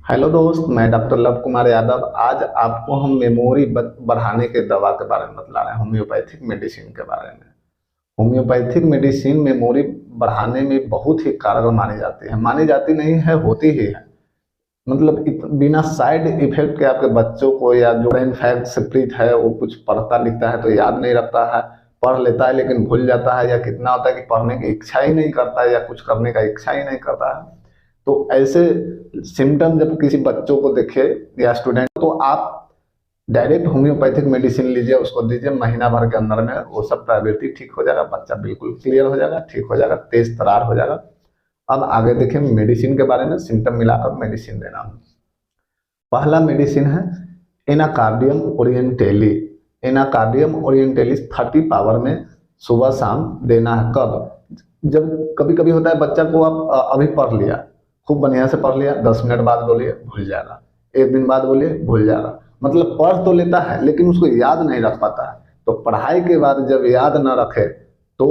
Hello दोस्त, मैं doctor love Kumar Yadav. आज आपको हम मेमोरी बढ़ाने के दवा के बारे में बतला रहे हैं, होम्योपैथिक मेडिसिन के बारे में। होम्योपैथिक मेडिसिन मेमोरी बढ़ाने में बहुत ही कारगर मानी जाती है। मानी जाती नहीं है, होती ही है। मतलब बिना साइड इफेक्ट के आपके बच्चों को, या जो ब्रेन फैट से पीड़ित है, वो कुछ पढ़ता लिखता है तो याद नहीं रखता है, पढ़ लेता है लेकिन भूल जाता है, या कितना होता है कि पढ़ने की इच्छा ही नहीं करता है, या कुछ करने का इच्छा ही नहीं करता है। तो ऐसे सिम्टम जब किसी बच्चों को देखे या स्टूडेंट, तो आप डायरेक्ट होम्योपैथिक मेडिसिन लीजिए, उसको दीजिए। महीना भर के अंदर में वो सब प्रवृत्ति ठीक हो जाएगा, बच्चा बिल्कुल क्लियर हो जाएगा, ठीक हो जाएगा, तेज तरार हो जाएगा। अब आगे देखें मेडिसिन के बारे में। सिम्टम मिलाकर मेडिसिन देना। पहला मेडिसिन है एनाकार्डियम ओरिएंटेली। एनाकार्डियम ओरिएंटेलिस 30 पावर में सुबह शाम देना है। कब? जब कभी कभी होता है बच्चा को आप अभी पढ़ लिया, खूब बढ़िया से पढ़ लिया, 10 मिनट बाद बोलिए भूल जाएगा, एक दिन बाद बोलिए भूल जाएगा। मतलब पढ़ तो लेता है लेकिन उसको याद नहीं रख पाता है। तो पढ़ाई के बाद जब याद न रखे तो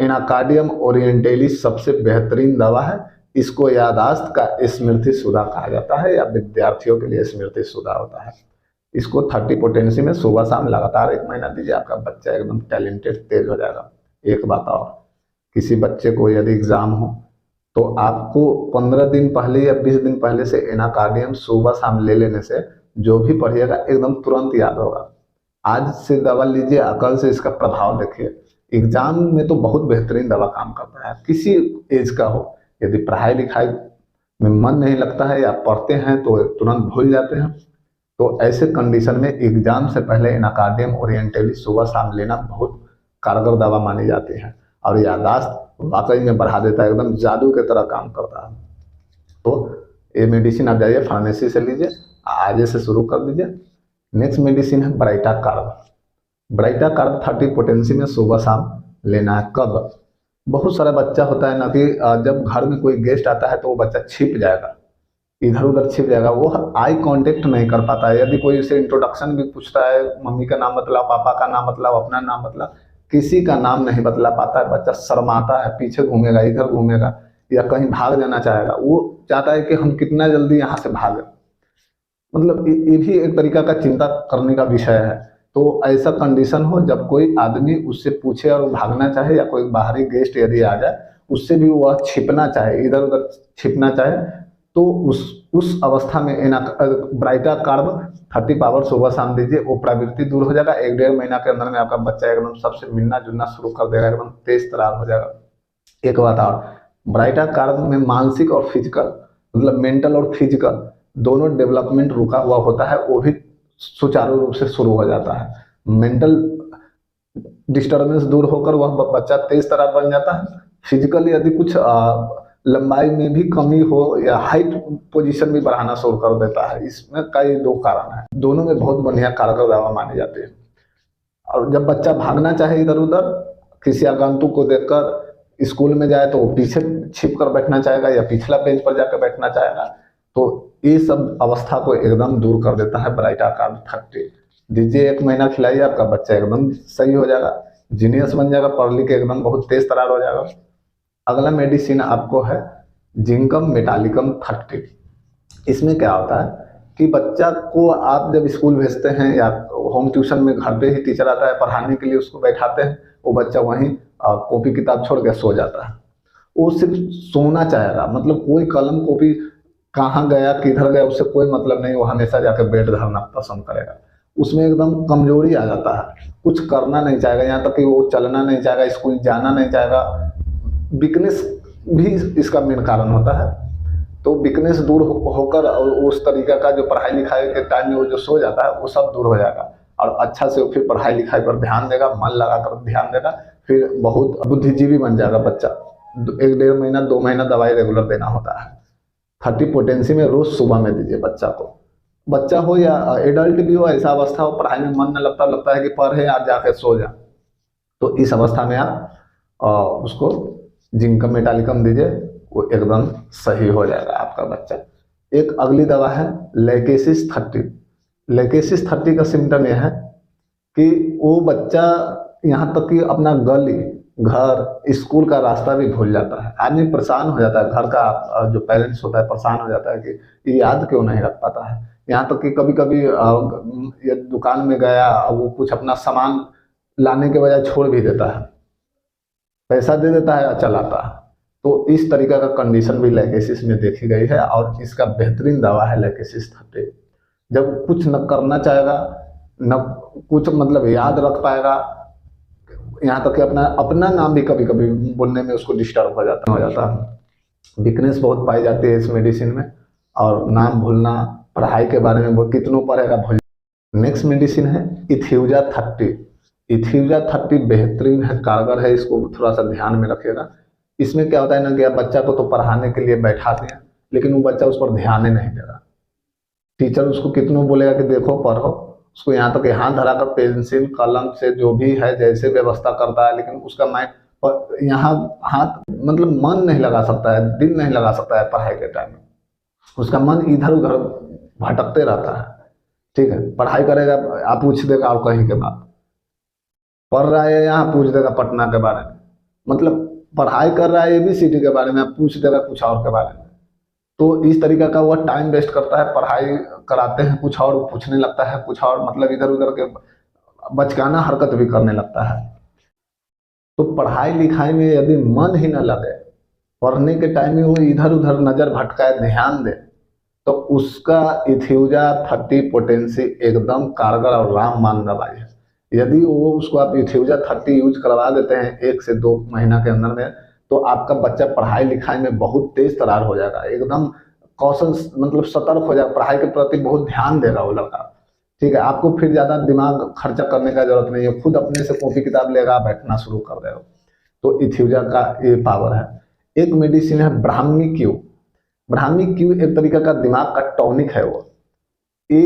एनाकार्डियम ओरिएंटेलिस सबसे बेहतरीन दवा है। इसको याददाश्त का स्मृति सुधा कहा जाता है, या विद्यार्थियों के लिए स्मृति सुधा होता है। इसको 30 पोटेंसी में सुबह शाम लगातार 1 महीना दीजिए, आपका बच्चा एकदम टैलेंटेड, तेज हो जाएगा। एक बात और, किसी बच्चे को यदि एग्जाम हो तो आपको 15 दिन पहले या 20 दिन पहले से एनाकार्डियम सुबह शाम ले लेने से जो भी पढ़िएगा एकदम तुरंत याद होगा। आज से दवा लीजिए, कल से इसका प्रभाव देखिए। एग्जाम में तो बहुत बेहतरीन दवा काम करता है, किसी एज का हो। यदि पढ़ाई लिखाई में मन नहीं लगता है या पढ़ते हैं तो तुरंत भूल जाते हैं, तो ऐसे कंडीशन में एग्जाम से पहले एनाकार्डियम ओरिएंटेलिस सुबह शाम लेना बहुत कारगर दवा मानी जाती है। और याददाश्त वाकई में बढ़ा देता है, एकदम जादू की तरह काम करता है। तो ये मेडिसिन आप जाइए फार्मेसी से लीजिए, आज से शुरू कर दीजिए। नेक्स्ट मेडिसिन है baryta carb. Baryta carb 30 potency में सुबह शाम लेना है। कब? बहुत सारा बच्चा होता है ना कि जब घर में कोई गेस्ट आता है तो वो बच्चा छिप जाएगा, इधर उधर छिप जाएगा, वो आई कांटेक्ट नहीं कर पाता है। यदि कोई उसे इंट्रोडक्शन भी पूछता है, मम्मी का नाम बतलाओ, पापा का नाम बतलाओ, अपना नाम बतलाओ, किसी का नाम नहीं बतला पाता है। बच्चा शर्माता है, पीछे घूमेगा, इधर घूमेगा, या कहीं भाग जाना चाहेगा। वो चाहता है कि हम कितना जल्दी यहाँ से भागें। मतलब ये भी एक तरीका का चिंता करने का विषय है। तो ऐसा कंडीशन हो जब कोई आदमी उससे पूछे और वो भागना चाहे, या कोई बाहरी गेस्ट यदि आ जाए उससे भी वह छिपना चाहे, इधर उधर छिपना चाहे, तो उस अवस्था में ब्राइटा कार्ब 30 पावर सुबह शाम दीजिए। वो प्रवृत्ति दूर हो जाएगा। 1-1.5 महीना के अंदर में आपका बच्चा एकदम सबसे मिलना जुलना शुरू कर देगा, एकदम तेज तरार हो जाएगा। एक बात और, ब्राइटा कार्ब में मानसिक और फिजिकल, मतलब मेंटल और फिजिकल दोनों डेवलपमेंट रुका हुआ होता है, वो भी सुचारू रूप से शुरू हो जाता है। मेंटल डिस्टर्बेंस दूर होकर वह बच्चा तेज तरार बन जाता है। फिजिकली यदि कुछ लंबाई में भी कमी हो या हाइट पोजीशन भी बढ़ाना शुरू कर देता है। इसमें कई 2 कारण है, दोनों में बहुत बढ़िया कारगर दवा मानी जाती है। और जब बच्चा भागना चाहे इधर उधर, किसी आगंतुक को देखकर, स्कूल में जाए तो वो पीछे छिप कर बैठना चाहेगा या पिछला बेंच पर जाकर बैठना चाहेगा, तो ये सब अवस्था को एकदम दूर कर देता है ब्राइटा कार्ब 30। दीजिए, 1 महीना खिलाइए, आपका बच्चा एकदम सही हो जाएगा, जीनियस बन जाएगा, पढ़ लिख के एकदम बहुत तेज तरार हो जाएगा। अगला मेडिसिन आपको है जिंकम मेटालिकम 30। इसमें क्या होता है कि बच्चा को आप जब स्कूल भेजते हैं या होम ट्यूशन में, घर पे ही टीचर आता है पढ़ाने के लिए, उसको बैठाते हैं, वो बच्चा वहीं कॉपी किताब छोड़ के सो जाता है। वो सिर्फ सोना चाहेगा, मतलब कोई कलम कॉपी कहाँ गया किधर गया उससे कोई मतलब नहीं, वो हमेशा जाकर बेड धरना पसंद करेगा। उसमें एकदम कमजोरी आ जाता है, कुछ करना नहीं चाहेगा, यहाँ तक कि वो चलना नहीं चाहेगा, स्कूल जाना नहीं चाहेगा। वीकनेस भी इसका मेन कारण होता है। तो वीकनेस दूर होकर और उस तरीका का जो पढ़ाई लिखाई के टाइम में वो जो सो जाता है वो सब दूर हो जाएगा, और अच्छा से फिर पढ़ाई लिखाई पर ध्यान देगा, मन लगाकर ध्यान देगा, फिर बहुत बुद्धिजीवी बन जाएगा बच्चा। 1-1.5 महीना 2 महीना दवाई रेगुलर देना होता है। 30 पोटेंसी में रोज सुबह में दीजिए बच्चा को। बच्चा हो या एडल्ट भी हो, ऐसा अवस्था हो पढ़ाई में मन न लगता है कि पढ़े आज जाके सो जा, तो इस अवस्था में आप उसको जिंकम मेटालिकम दीजिए, वो एकदम सही हो जाएगा आपका बच्चा। एक अगली दवा है लेकेसिस 30। लेकेसिस 30 का सिम्टम यह है कि वो बच्चा यहाँ तक कि अपना गले घर, स्कूल का रास्ता भी भूल जाता है। आदमी परेशान हो जाता है, घर का जो पेरेंट्स होता है परेशान हो जाता है कि ये याद क्यों नहीं रख पाता है। यहाँ तक कि कभी कभी ये दुकान में गया, वो कुछ अपना सामान लाने के बजाय छोड़ भी देता है, पैसा दे देता है और चलाता है। तो इस तरीका का कंडीशन भी लैकेसिस में देखी गई है, और इसका बेहतरीन दवा है लैकेसिस 30। जब कुछ न करना चाहेगा, न कुछ मतलब याद रख पाएगा, यहाँ तक कि अपना अपना नाम भी कभी कभी बोलने में उसको डिस्टर्ब हो जाता है। वीकनेस बहुत पाई जाती है इस मेडिसिन में, और नाम भूलना, पढ़ाई के बारे में वो कितनों पढ़ेगा भूल। नेक्स्ट मेडिसिन है इथ्यूजा 30। इथ्यूजा 30 बेहतरीन है, कारगर है, इसको थोड़ा सा ध्यान में रखिएगा। इसमें क्या होता है ना कि आप बच्चा को तो पढ़ाने के लिए बैठाते हैं, लेकिन वो बच्चा उस पर ध्यान ही नहीं देगा। टीचर उसको कितनों बोलेगा कि देखो पढ़ो, उसको यहाँ तक हाथ धरा कर पेंसिल कलम से जो भी है जैसे व्यवस्था करता है, लेकिन उसका माइंड यहाँ हाथ मतलब मन नहीं लगा सकता है, दिल नहीं लगा सकता है पढ़ाई के टाइम में। उसका मन इधर उधर भटकते रहता है। ठीक है, पढ़ाई करेगा, आप पूछ देगा और कहीं के बाद पढ़ रहा है, यहाँ पूछ देगा पटना के बारे में, मतलब पढ़ाई कर रहा है ABCD के बारे में, आप पूछ देगा कुछ और के बारे में। तो इस तरीका का वह टाइम वेस्ट करता है, पढ़ाई कराते हैं कुछ और, पूछने लगता है कुछ और, मतलब इधर उधर के बचकाना हरकत भी करने लगता है। तो पढ़ाई लिखाई में यदि मन ही न लगे, पढ़ने के टाइम में वो इधर उधर नजर भटकाए, ध्यान दे, तो उसका इथ्यूजा 30 पोटेंसी एकदम कारगर और रामबाण दवाई है। यदि वो उसको आप इथ्यूजा 30 यूज करवा देते हैं 1 से 2 महीना के अंदर में, तो आपका बच्चा पढ़ाई लिखाई में बहुत तेज तरार हो जाएगा, एकदम कौशल मतलब सतर्क हो जाएगा, पढ़ाई के प्रति बहुत ध्यान देगा वो लड़का। ठीक है, आपको फिर ज़्यादा दिमाग खर्चा करने का जरूरत नहीं है, खुद अपने से कॉपी किताब लेगा, बैठना शुरू कर देगा। तो इथ्यूजा का ये पावर है। एक मेडिसिन है ब्राह्मी क्यू। ब्राह्मी क्यू एक तरीका का दिमाग का टॉनिक है। वो ये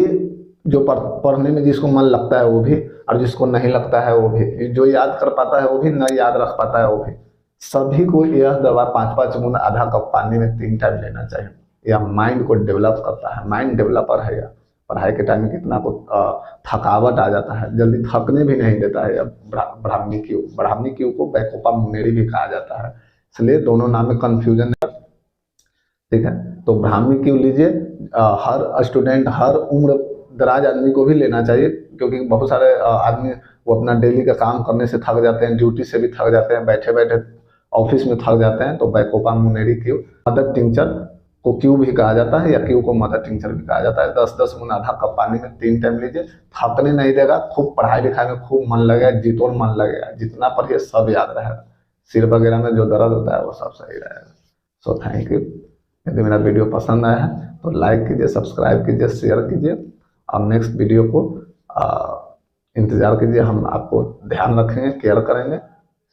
जो पढ़ने में जिसको मन लगता है वो भी, और जिसको नहीं लगता है वो भी, जो याद कर पाता है वो भी, न याद रख पाता है वो भी, सभी को यह दवा 5-5 बूंद आधा कप पानी में 3 टाइम लेना चाहिए। यह माइंड को डेवलप करता है, माइंड डेवलपर है यह। पढ़ाई के टाइम में कितना को थकावट आ जाता है, जल्दी थकने भी नहीं देता है। ब्राह्मी क्यू को बैकोपा मुनेरी भी कहा जाता है, इसलिए दोनों नाम में कंफ्यूजन है। ठीक है, तो ब्राह्मी क्यू लीजिए। हर स्टूडेंट, हर उम्र दराज आदमी को भी लेना चाहिए, क्योंकि बहुत सारे आदमी वो अपना डेली का काम करने से थक जाते हैं, ड्यूटी से भी थक जाते हैं, बैठे बैठे ऑफिस में थक जाते हैं। तो बैकोपा मुनेरी क्यू, मदर टिंचर को क्यू भी कहा जाता है, या क्यू को मदर टिंचर भी कहा जाता है। 10-10 बूंद आधा कप पानी में 3 टाइम लीजिए, थकने नहीं देगा, खूब पढ़ाई लिखाई में खूब मन लगेगा, जीतोड़ मन लगेगा, जितना पढ़िए सब याद रहेगा, सिर वगैरह में जो दर्द होता है वो सब सही रहेगा। So thank you. यदि मेरा वीडियो पसंद आया है तो लाइक कीजिए, सब्सक्राइब कीजिए, शेयर कीजिए, और नेक्स्ट वीडियो को इंतज़ार कीजिए। हम आपको ध्यान रखेंगे, केयर करेंगे।